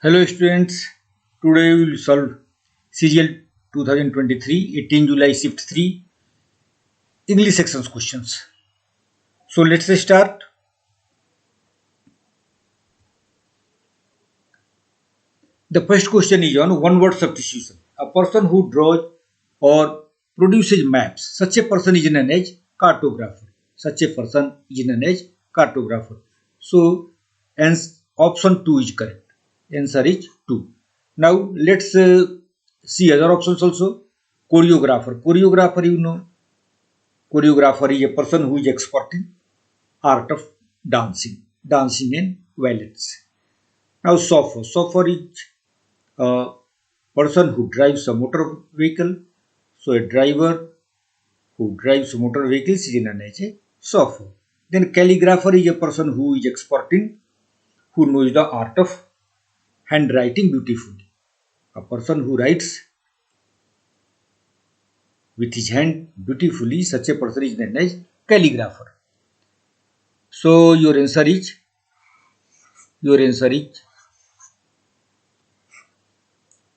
Hello students, today we will solve CGL 2023 18 July Shift 3 English sections questions. So let's start. The first question is on one word substitution. A person who draws or produces maps. Such a person is known as cartographer. Such a person is known as cartographer. So option 2 is correct. Answer is 2. Now let's see other options also. Choreographer. Choreographer, you know. Choreographer is a person who is expert in art of dancing and violence. Now chauffeur. Chauffeur is a person who drives a motor vehicle. So a driver who drives motor vehicles is known as a chauffeur. Then calligrapher is a person who is expert in, who knows the art of handwriting beautifully. A person who writes with his hand beautifully, such a person is known as calligrapher. So your answer is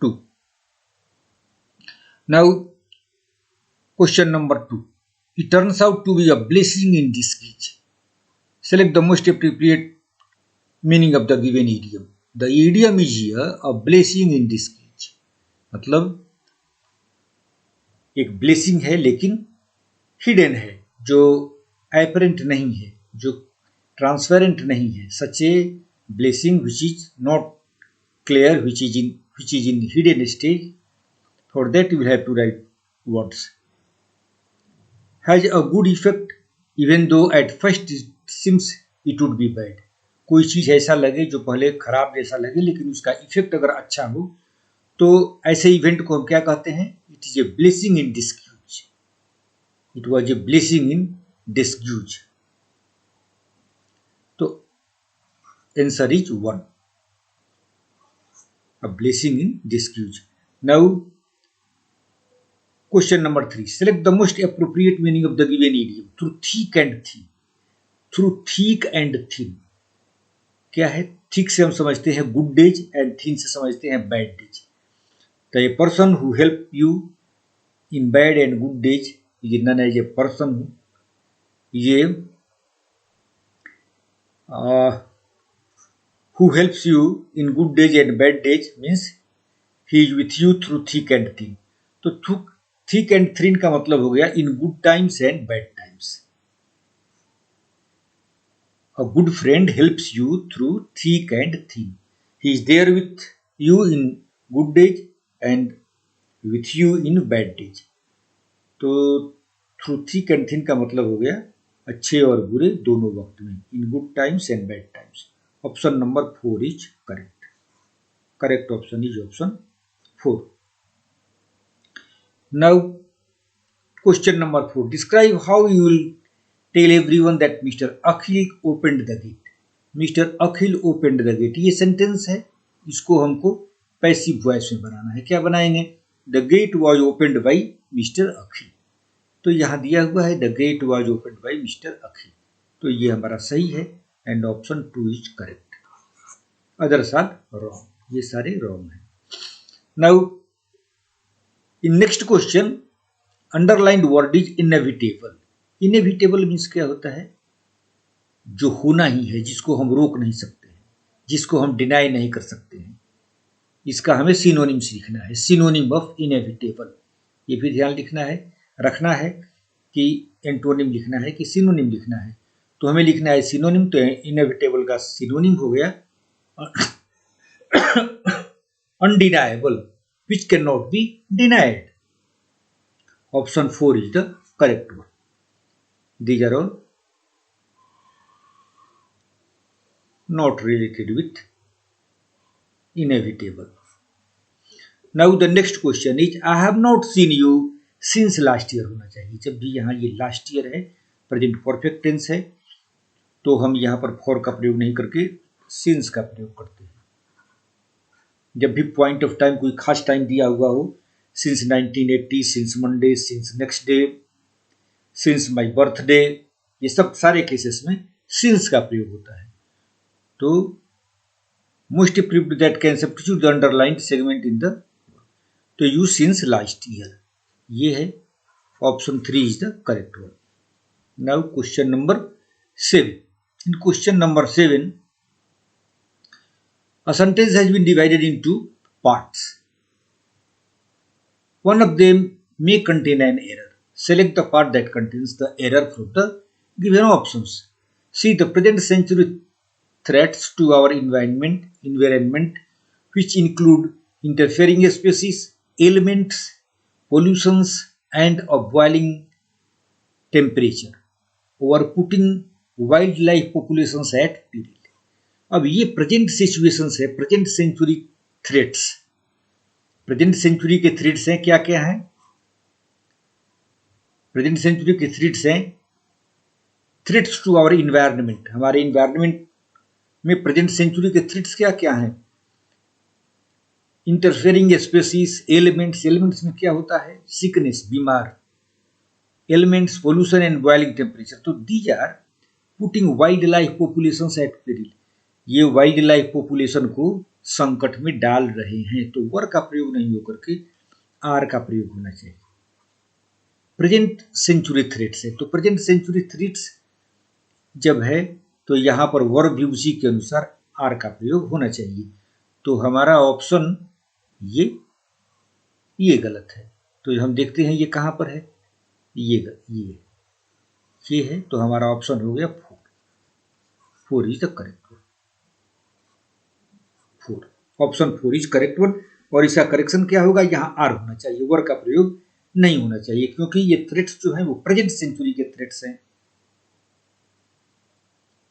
2. Now question number 2. It turns out to be a blessing in disguise. Select the most appropriate meaning of the given idiom. The idiom is here a blessing in disguise. मतलब एक blessing है लेकिन hidden है, जो apparent नहीं है, जो transparent नहीं है. Such a blessing which is not clear, which is in hidden stage. For that you will have to write words. Has a good effect even though at first seems it would be bad. कोई चीज ऐसा लगे जो पहले खराब जैसा लगे लेकिन उसका इफेक्ट अगर अच्छा हो तो ऐसे इवेंट को हम क्या कहते हैं? It is a blessing in disguise. It was a blessing in disguise. तो answer is 1. a blessing in disguise. Now question number 3. Select the most appropriate meaning of the given idiom. Through thick and thin. Through thick and thin क्या है? Thick से हम समझते हैं good days and thin से समझते हैं bad days. तो a person who help you in bad and good days is known as a person who ये who helps you in good days and bad days means he is with you through thick and thin. तो thick and thin का मतलब हो गया in good times and bad times. A good friend helps you through thick and thin. He is there with you in good days and with you in bad days. तो through thick and thin का मतलब हो गया अच्छे और बुरे दोनों वक्त में, in good times and bad times. Option number 4 is correct. Correct option is option 4. Now question number 4. Describe how you will tell everyone that Mr. Akhil opened the gate. Mr. Akhil opened the gate. ये sentence है, इसको हमको passive voice में बनाना है. क्या बनाएंगे? The gate was opened by Mr. Akhil. तो यहाँ दिया हुआ है the gate was opened by Mr. Akhil. तो ये हमारा सही है and option 2 is correct. Others are wrong. ये सारे रॉन्ग हैं. Now in next question underlined word is inevitable. Inevitable means क्या होता है? जो होना ही है, जिसको हम रोक नहीं सकते हैं, जिसको हम डिनाई नहीं कर सकते हैं. इसका हमें सिनोनिम्स लिखना है. Synonym of inevitable. ये भी ध्यान रखना है कि एंटोनिम लिखना है कि सिनोनिम लिखना है. तो हमें लिखना है सिनोनिम. तो इनएविटेबल का सिनोनिम हो गया undeniable, which can not be denied. Option 4 is the correct one. These are all not related with inevitable. Now the next question is I have not seen you since last year होना चाहिए. जब भी यहाँ ये last year है, present perfect tense है, तो हम यहाँ पर फॉर का प्रयोग नहीं करके सिंस का प्रयोग करते हैं. जब भी पॉइंट ऑफ टाइम कोई खास टाइम दिया हुआ हो, since 1980, since Monday, since next day, since my birthday, ये सब सारे केसेस में सिंस का प्रयोग होता है. तो most approved that can substitute the underlined segment in the तो यूज सिंस लास्ट ईयर। ये है option 3 is the correct one. Now question number 7। In question number 7 a sentence has been divided into parts. One of them may contain an error. Select the part that contains the error from the given options. See, the present century threats to our environment which include interfering species, elements, pollutions, and a boiling temperature, overputting wildlife populations at peril. अब ये present situations है, present century threats. Present century के threats हैं क्या क्या हैं? Present century के threats हैं थ्रेट्स टू आवर इन्वायरमेंट। हमारे इन्वायरमेंट में प्रेजेंट सेंचुरी के थ्रेट्स क्या क्या हैं? Interfering species, elements. एलिमेंट्स में क्या होता है? सिकनेस, बीमार। Elements, pollution and boiling temperature. तो these are putting wild life populations at peril. ये वाइल्ड लाइफ पॉपुलेशन को संकट में डाल रहे हैं। तो वर का प्रयोग नहीं होकर के आर का प्रयोग होना चाहिए। प्रेजेंट सेंचुरी थ्रेट्स है, तो प्रेजेंट सेंचुरी थ्रेट्स जब है तो यहां पर वर्ब भी उसी के अनुसार आर का प्रयोग होना चाहिए। तो हमारा ऑप्शन ये गलत है। तो हम देखते हैं ये कहां पर है। ये है, तो हमारा ऑप्शन हो गया 4 is the correct one. 4 option 4 is correct one. और इसका करेक्शन क्या होगा? यहाँ आर होना चाहिए, वर का प्रयोग नहीं होना चाहिए, क्योंकि ये थ्रेट्स जो हैं वो प्रेजेंट सेंचुरी के थ्रेट्स हैं।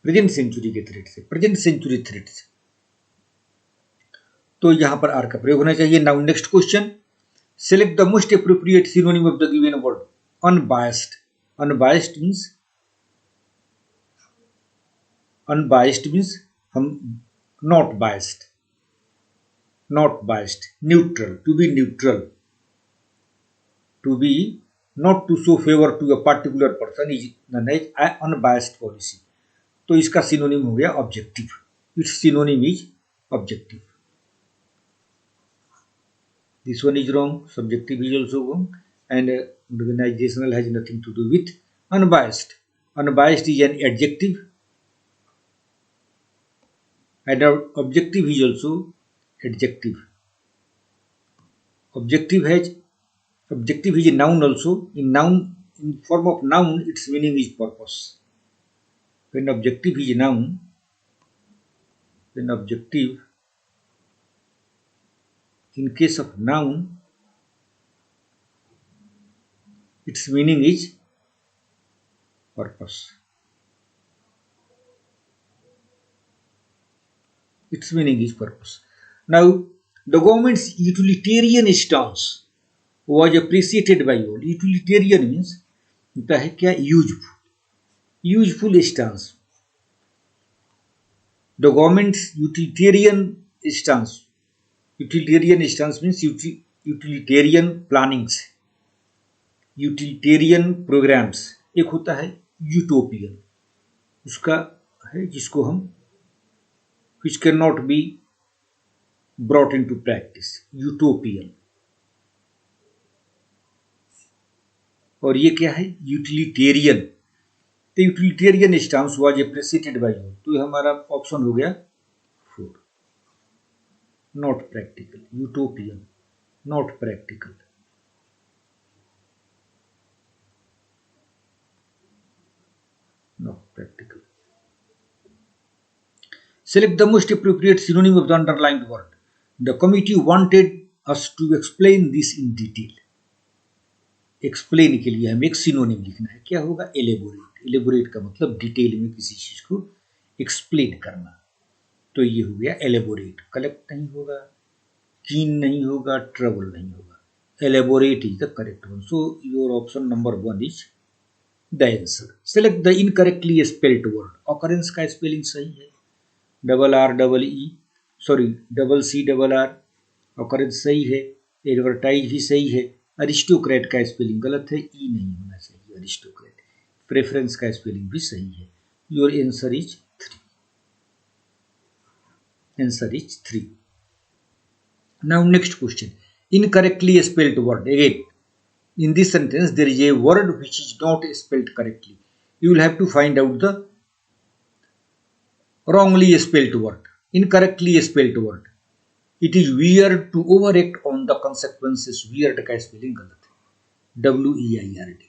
प्रेजेंट सेंचुरी के थ्रेट्स है, प्रेजेंट सेंचुरी थ्रेट्स। तो यहां पर आर का प्रयोग होना चाहिए। Now next question, select the most appropriate synonym of the given word. Unbiased. Unbiased means हम not biased, neutral, to be neutral, to be not to show favour to a particular person is known as unbiased policy. तो इसका synonym हो गया objective. It's synonym is objective. This one is wrong. Subjective is also wrong, and organizational has nothing to do with unbiased. Unbiased is an adjective, and objective is also adjective. Objective is a noun also. In form of noun, its meaning is purpose. When objective is a noun, in case of noun, its meaning is purpose. Its meaning is purpose. Now, the government's utilitarian stance was appreciated by all. Utilitarian means होता है क्या? Useful stance. The government's utilitarian stance means utilitarian plannings, utilitarian programmes. एक होता है utopian, उसका है जिसको हम which cannot be brought into practice, utopian. और ये क्या है? यूटिलिटेरियन। तो utilitarian stance was appreciated by all. तो हमारा ऑप्शन हो गया 4, not practical. Utopian, not practical. Not practical. Select the most appropriate synonym of the underlined word. The committee wanted us to explain this in detail. Explain के लिए हमें एक synonym लिखना है। क्या होगा? एलेबोरेट। एलेबोरेट का मतलब डिटेल में किसी चीज को एक्सप्लेन करना। तो ये हो गया एलेबोरेट। कलेक्ट नहीं होगा, कीन नहीं होगा, ट्रबल नहीं होगा। Elaborate is the correct one. So your option number 1 is the answer. Select the incorrectly spelled word. Occurrence का स्पेलिंग सही है, double C double R. Occurrence सही है, एडवर्टाइज भी सही है। अरिस्टोक्रेट का स्पेलिंग गलत है, ई नहीं होना चाहिए अरिस्टोक्रेट। प्रेफरेंस का स्पेलिंग भी सही है। Your answer is 3। Answer is 3. Now next question. Incorrectly spelled word. Again, in this sentence there is a word which is not spelled correctly. You will have to find out the wrongly spelled word, incorrectly spelled word. It is weird to overact on the consequences. Weird का spelling गलत है, WEIRD,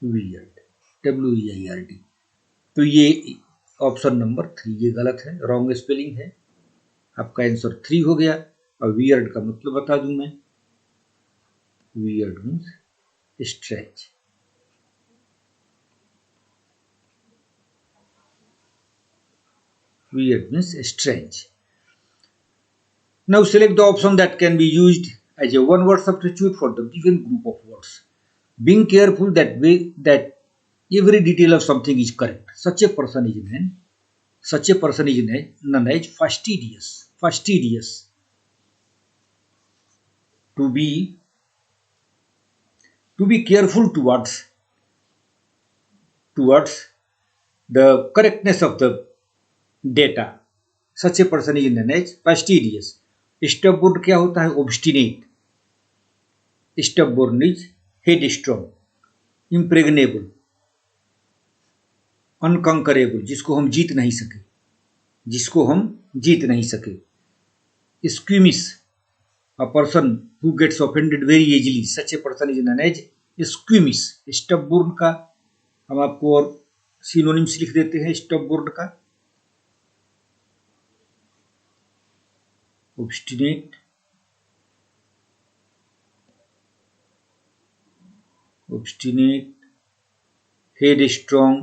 weird, WEIRD. तो ये option number 3 ये गलत है, wrong spelling है. आपका आंसर 3 हो गया. और वियर्ड का मतलब बता दूं मैं. Weird means stretch. Weird means strange. Now select the option that can be used as a one-word substitute for the given group of words. Being careful that every detail of something is correct. Such a person is known as fastidious. Fastidious. To be careful towards the correctness of the data. Such a person is known as fastidious. Stubborn क्या होता है? Obstinate. Stubborn is headstrong. Impregnable, unconquerable, जिसको हम जीत नहीं सके. Squeamish, a person who gets offended very easily. Such a person is known as squeamish. Stubborn का हम आपको और सिनोनिम्स लिख देते हैं. stubborn का obstinate, headstrong,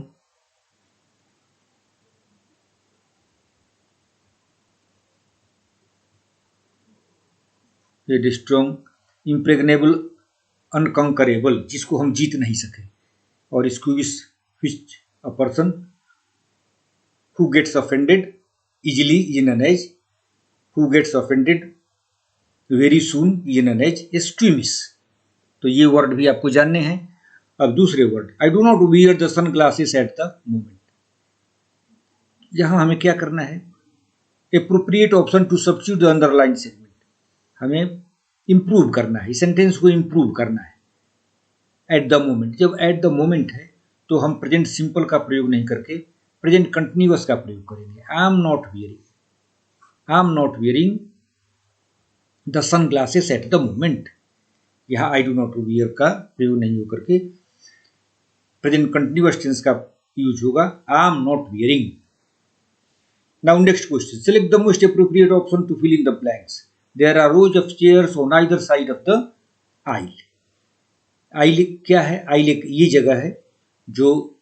impregnable, unconquerable, जिसको हम जीत नहीं सके. और squeamish, which a person who gets offended easily is known as, who gets offended very soon is known as squeamish. तो ये वर्ड भी आपको जानने हैं. अब दूसरे word. I do not wear the sunglasses at the moment. यहां हमें क्या करना है? Appropriate option to substitute the underlined segment. हमें इंप्रूव करना है, सेंटेंस को इंप्रूव करना है. एट द मोमेंट, जब एट द मोमेंट है तो हम प्रेजेंट सिंपल का प्रयोग नहीं करके प्रेजेंट कंटिन्यूअस का प्रयोग करेंगे. I am not wearing the sunglasses at the moment. यहां आई डू नॉट वियर का प्रयोग नहीं होकर के प्रेजेंट कंटिन्यूअस टेंस का यूज होगा. I am not wearing. Now next question. Select the most appropriate option to fill in the blanks. There are rows of chairs on either side of the aisle. Aisle क्या है? Aisle एक ये जगह है जो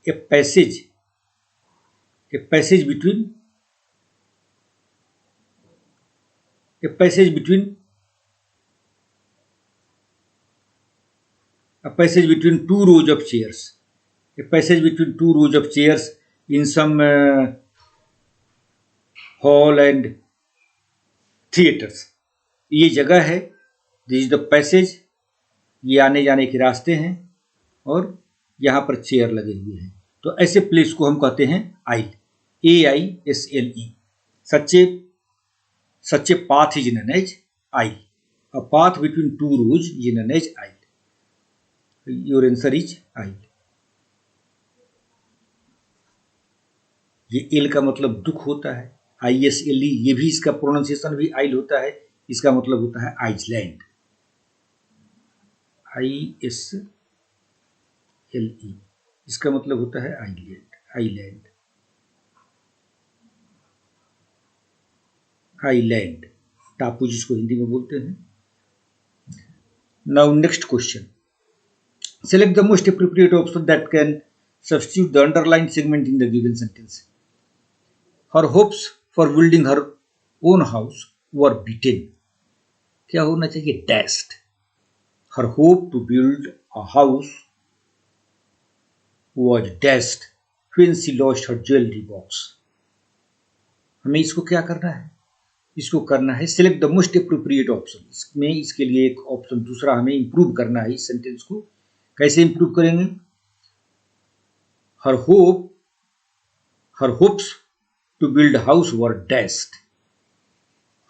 a passage between two rows of chairs. A passage between two rows of chairs in some hall and theaters. ये जगह है. This is the passage. ये आने जाने के रास्ते हैं और यहां पर चेयर लगे हुए हैं. तो ऐसे प्लेस को हम कहते हैं आइल. AISLE. Such a path is known as oil. A path between two rows is known as oil. Your answer is आइल. ये एल का मतलब दुख होता है. ISLE, ये भी इसका प्रोनाउंसिएशन भी आइल होता है. इसका मतलब होता है आइसलैंड. ISLE, इसका मतलब होता है आइलैंड, टापू जिसको हिंदी में बोलते हैं. Now next question. Select the most appropriate option that can substitute the underlined segment in the given sentence. Her hopes for building her own house were beaten. क्या होना चाहिए? dashed. Her hope to build a house was dashed when she lost her jewelry box. हमें इसको क्या करना है? इसको करना है select the most appropriate option. इसमें इसके लिए एक ऑप्शन दूसरा हमें इंप्रूव करना है. इस सेंटेंस को कैसे इंप्रूव करेंगे? Her hope her hopes to build house were dashed.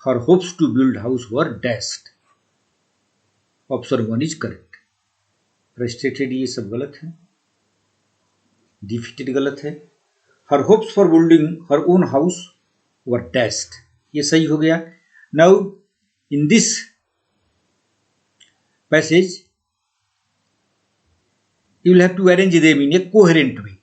Her hopes to build house were dashed. Option 1 is correct. Frustrated ये सब गलत है, डिफीटेड गलत है, her hopes for building her own house were dashed, ये सही हो गया। Now in this passage you will have to arrange them in a coherent way.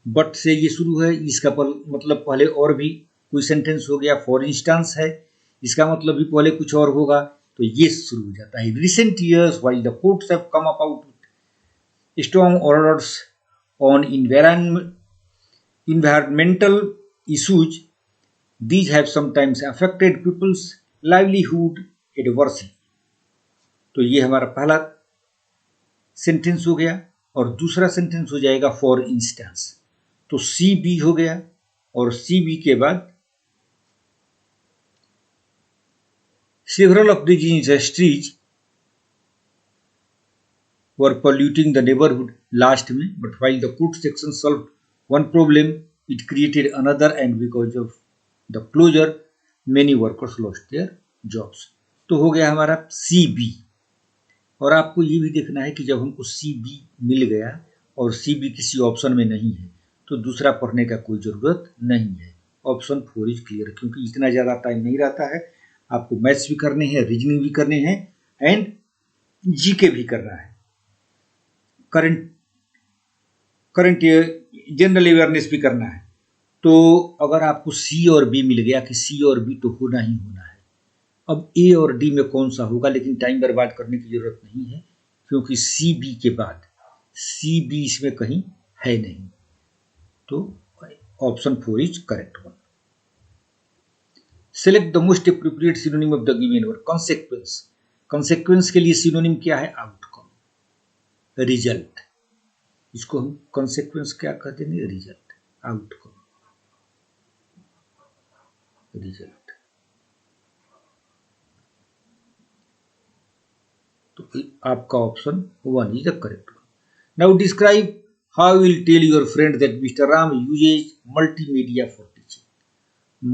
But से ये शुरू है, इसका मतलब पहले और भी कोई सेंटेंस हो गया, फॉर इंस्टेंस है, इसका मतलब भी पहले कुछ और होगा, तो ये शुरू हो जाता है। Recent years while the courts have come about strong orders on environmental issues, these have sometimes affected people's livelihood adversely। तो ये हमारा पहला सेंटेंस हो गया, और दूसरा सेंटेंस हो जाएगा फॉर इंस्टेंस। तो सी बी हो गया, और सी बी के बाद several of these industries were polluting the neighborhood last में, but while the court section solved one problem, it created another, and because of the closure, many workers lost their jobs। तो हो गया हमारा C B. और आपको ये भी देखना है कि जब हमको सी बी मिल गया और सी बी किसी ऑप्शन में नहीं है, तो दूसरा पढ़ने का कोई जरूरत नहीं है। ऑप्शन 4 इज क्लियर, क्योंकि इतना ज़्यादा टाइम नहीं रहता है, आपको मैथ्स भी करने हैं, रीजनिंग भी करने हैं, एंड जीके भी करना है, करंट जनरल अवेयरनेस भी करना है। तो अगर आपको सी और बी मिल गया कि सी और बी तो होना ही होना है। अब ए और डी में कौन सा होगा, लेकिन टाइम बर्बाद करने की जरूरत नहीं है, क्योंकि सी बी के बाद सी बी इसमें कहीं है नहीं। तो option 4 is correct one. Select the most appropriate synonym of the given word. Consequence, consequence के लिए सिनोनिम क्या है, आउटकम, रिजल्ट। इसको हम कॉन्सेक्वेंस क्या कहते हैं, रिजल्ट, आउटकम, रिजल्ट। तो आपका option 1 is the correct one. Now describe how will tell your friend that mister Ram uses multimedia for teaching.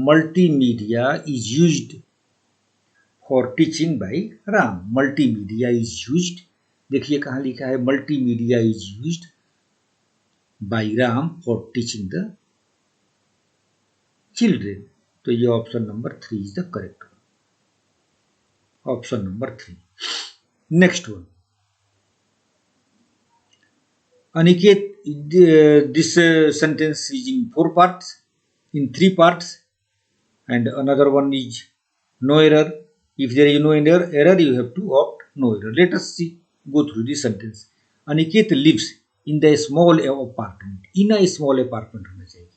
Multimedia is used for teaching by Ram. Multimedia is used, देखिए कहाँ लिखा है, multimedia is used by Ram for teaching the children. तो ये option number 3 is the correct one, option number 3। Next one, Aniket, this sentence is in 4 parts, in 3 parts, and another one is no error. If there is no error, you have to opt no error. Let us see, go through this sentence. Aniket lives in the small apartment. In a small apartment होना चाहिए,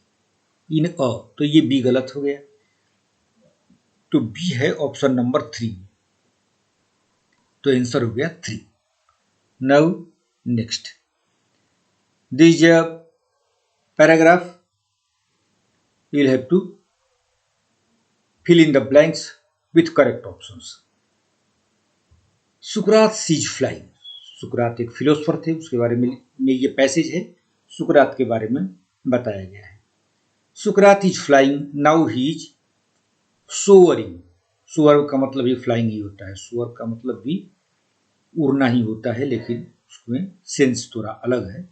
in a, तो ये B गलत हो गया, तो B है option number 3, तो आंसर हो गया 3। Now next, this paragraph you will have to fill in the blanks with correct options। Sukrat seize flying, सुकरात एक फिलोसफर थे, उसके बारे में ये पैसेज है, सुकरात के बारे में बताया गया है। सुकरात is flying, now he is soaring. Soar का मतलब ही फ्लाइंग ही होता है, सोअर का मतलब भी उड़ना ही होता है, लेकिन उसमें सेंस थोड़ा अलग है।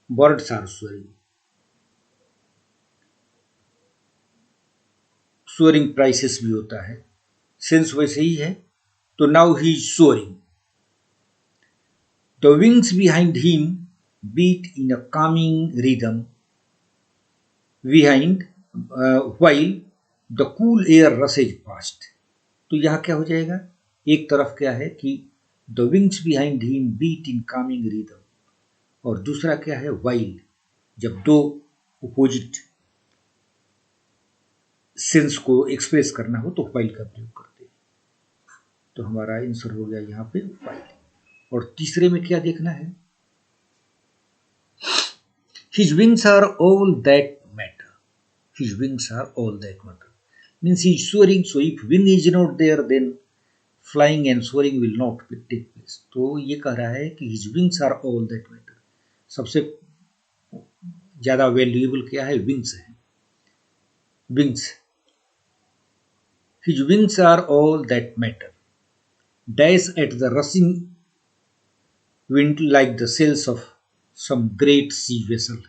Birds are soaring, soaring prices भी होता है, सेंस वैसे ही है। तो now he is soaring, the wings behind him beat in a calming rhythm behind while the cool air rushes past. तो यहां क्या हो जाएगा, एक तरफ क्या है कि the wings behind him beat in coming rhythm, और दूसरा क्या है, वाइल। जब दो अपोजिट सेंस को एक्सप्रेस करना हो तो वाइल का प्रयोग करते हैं। तो हमारा आंसर हो गया यहाँ पे वाइल। और तीसरे में क्या देखना है, his wings are all that matter. His wings are all that matter means he is soaring, so if wing is not there then flying and soaring will not take place. तो ये कह रहा है कि his wings are all that matter, सबसे ज़्यादा valuable क्या है? विंग्स है। Wings, his wings are all that matter, dash at the rushing wind like the sails of some great C vessel.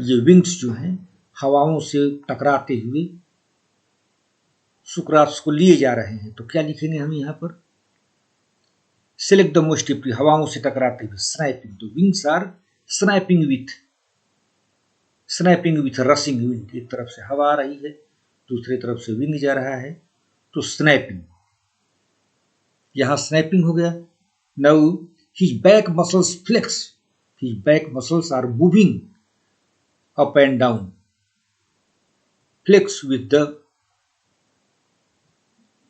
ये विंग्स जो हैं हवाओं से टकराते हुए सुकरात को लिए जा रहे हैं। तो क्या लिखेंगे हम यहाँ पर? सेलेक्ट द मोस्ट एप्रोप्रिएट, हवाओं से टकराते हुए, स्नैपिंग। तो wings are snapping with rushing wind. एक तरफ से हवा आ रही है, दूसरी तरफ से विंग जा रहा है, तो स्नैपिंग। यहां स्नैपिंग हो गया। Now his back muscles flex, his back muscles are moving up and down, flex with the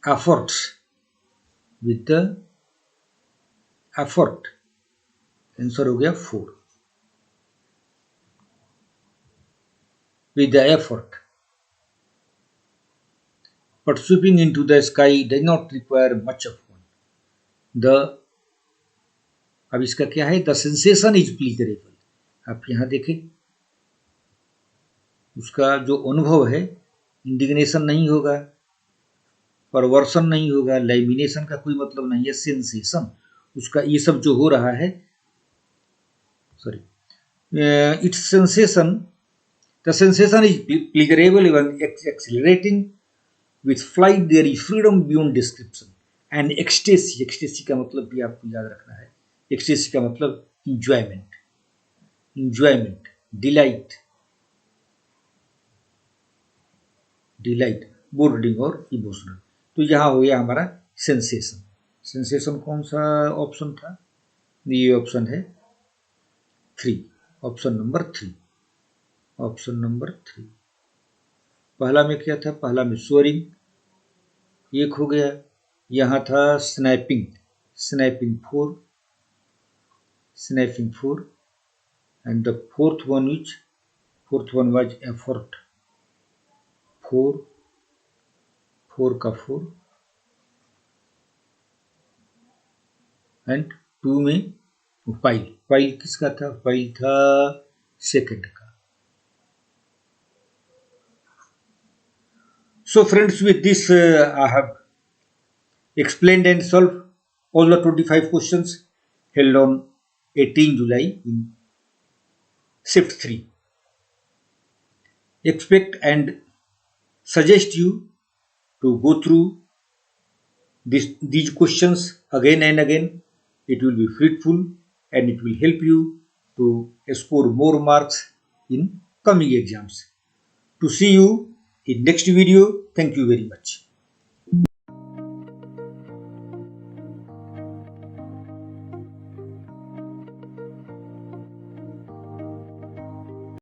efforts, with the effort। Answer हो गया 4, with the effort। But sweeping into the sky does not require much of one। The, अब इसका क्या है? The sensation is pleasurable। आप यहां देखें, उसका जो अनुभव है, इंडिग्नेशन नहीं होगा, परवर्सन नहीं होगा, लैमिनेशन का कोई मतलब नहीं है, सेंसेशन उसका। ये सब जो हो रहा है, sorry, it's sensation, the sensation is pleasurable even exhilarating, with flight there is freedom beyond description and ecstasy. Ecstasy का मतलब भी आपको याद रखना है। एक्सटेसी का मतलब enjoyment, enjoyment, delight, delight, boarding और इमोशनल। तो यहाँ हो गया हमारा सेंसेशन। सेंसेशन कौन सा ऑप्शन था? ये ऑप्शन है 3, ऑप्शन नंबर 3, ऑप्शन नंबर 3। पहला में क्या था? पहला में स्वेरिंग, एक हो गया। यहाँ था snapping, snapping 4, snapping 4, and the fourth one was effort, 4, 4 का 4, एंड 2 में पाइल। पाइल किसका था? पाइल था सेकंड का। So friends, with this I have explained and solved all the 25 questions held on 18 July in shift 3. Expect and suggest you to go through these questions again and again. It will be fruitful and it will help you to score more marks in coming exams. To see you in next video. Thank you very much.